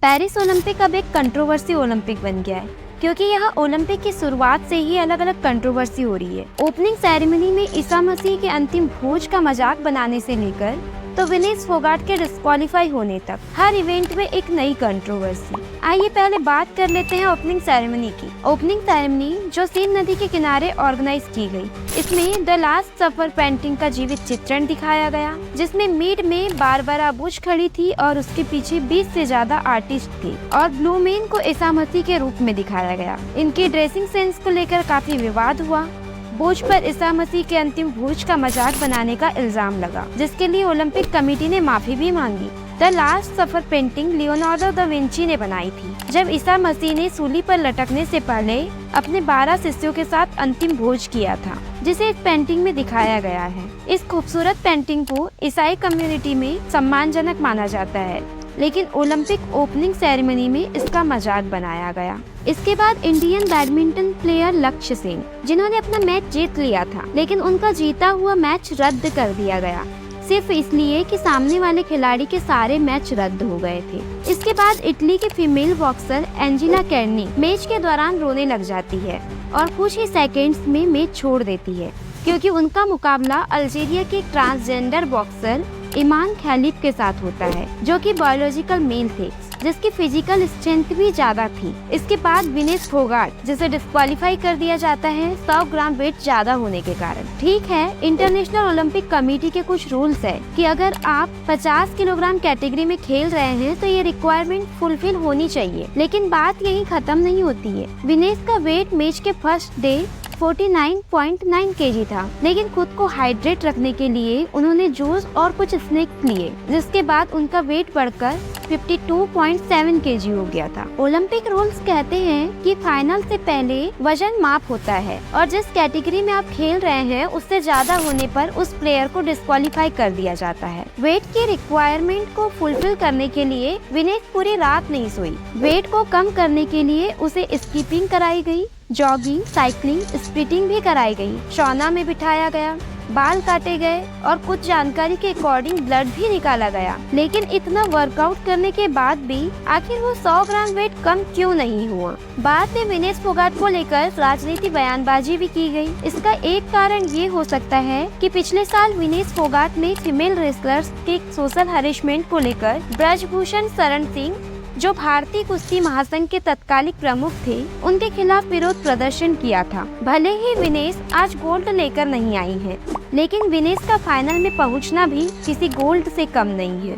Paris Olympic अब एक controversy Olympic बन गया है, क्योंकि यह ओलंपिक की शुरुआत से ही अलग अलग कंट्रोवर्सी हो रही है। ओपनिंग सेरेमनी में ईसा मसीह के अंतिम भोज का मजाक बनाने से लेकर तो विनेश फोगाट के डिस्क्वालीफाई होने तक हर इवेंट में एक नई कंट्रोवर्सी। आइए पहले बात कर लेते हैं ओपनिंग सेरेमनी की। ओपनिंग सेरेमनी जो सीन नदी के किनारे ऑर्गेनाइज की गई, इसमें द लास्ट सफर पेंटिंग का जीवित चित्रण दिखाया गया, जिसमें मीड में बारबरा बुश खड़ी थी और उसके पीछे 20 से ज्यादा आर्टिस्ट थे और ब्लू मैन को ईसा मसीह के रूप में दिखाया गया। इनकी ड्रेसिंग सेंस को लेकर काफी विवाद हुआ। बोझ पर ईसा मसीह के अंतिम भोज का मजाक बनाने का इल्जाम लगा, जिसके लिए ओलंपिक कमेटी ने माफी भी मांगी। The last suffer painting Leonardo da Vinci ने बनाई थी, जब ईसा मसीह ने सूली पर लटकने से पहले अपने 12 शिष्यों के साथ अंतिम भोज किया था, जिसे इस पेंटिंग में दिखाया गया है। इस खूबसूरत पेंटिंग को ईसाई कम्युनिटी में सम्मानजनक माना जाता है, लेकिन ओलंपिक ओपनिंग सेरेमनी में इसका मजाक बनाया गया। इसके बाद इंडियन बैडमिंटन प्लेयर लक्ष्य सेन, जिन्होंने अपना मैच जीत लिया था, लेकिन उनका जीता हुआ मैच रद्द कर दिया गया, सिर्फ इसलिए कि सामने वाले खिलाड़ी के सारे मैच रद्द हो गए थे। इसके बाद इटली की फीमेल बॉक्सर एंजिला केर्नी मैच के दौरान रोने लग जाती है और कुछ ही सेकेंड्स में मैच छोड़ देती है, क्योंकि उनका मुकाबला अल्जीरिया के ट्रांसजेंडर बॉक्सर ईमान खलीफ के साथ होता है, जो कि बायोलॉजिकल मेल थे, जिसकी फिजिकल स्ट्रेंथ भी ज्यादा थी। इसके बाद विनेश फोगाट, जिसे डिस्क्वालीफाई कर दिया जाता है 100 ग्राम वेट ज्यादा होने के कारण। ठीक है, इंटरनेशनल ओलंपिक कमेटी के कुछ रूल्स है कि अगर आप 50 किलोग्राम कैटेगरी में खेल रहे हैं तो ये रिक्वायरमेंट फुलफिल होनी चाहिए, लेकिन बात यही खत्म नहीं होती है। विनेश का वेट मैच के फर्स्ट डे 49.9 केजी था, लेकिन खुद को हाइड्रेट रखने के लिए उन्होंने जूस और कुछ स्नैक्स लिए, जिसके बाद उनका वेट बढ़कर 52.7 केजी हो गया था। ओलंपिक रूल्स कहते हैं कि फाइनल से पहले वजन माप होता है और जिस कैटेगरी में आप खेल रहे हैं उससे ज्यादा होने पर उस प्लेयर को डिस्क्वालीफाई कर दिया जाता है। वेट की रिक्वायरमेंट को फुलफिल करने के लिए विनेश पूरी रात नहीं सोई। वेट को कम करने के लिए उसे स्कीपिंग कराई गई, जॉगिंग, साइकिलिंग, स्प्रिंटिंग भी कराई गई, सौना में बिठाया गया, बाल काटे गए और कुछ जानकारी के अकॉर्डिंग ब्लड भी निकाला गया। लेकिन इतना वर्कआउट करने के बाद भी आखिर वो 100 ग्राम वेट कम क्यों नहीं हुआ? बाद में विनेश फोगाट को लेकर राजनीति बयानबाजी भी की गई। इसका एक कारण ये हो सकता है कि पिछले साल विनेश फोगाट ने फीमेल रेसलर्स के सोशल हरेसमेंट को लेकर ब्रजभूषण शरण सिंह, जो भारतीय कुश्ती महासंघ के तत्कालिक प्रमुख थे, उनके खिलाफ विरोध प्रदर्शन किया था। भले ही विनेश आज गोल्ड लेकर नहीं आई है, लेकिन विनेश का फाइनल में पहुंचना भी किसी गोल्ड से कम नहीं है।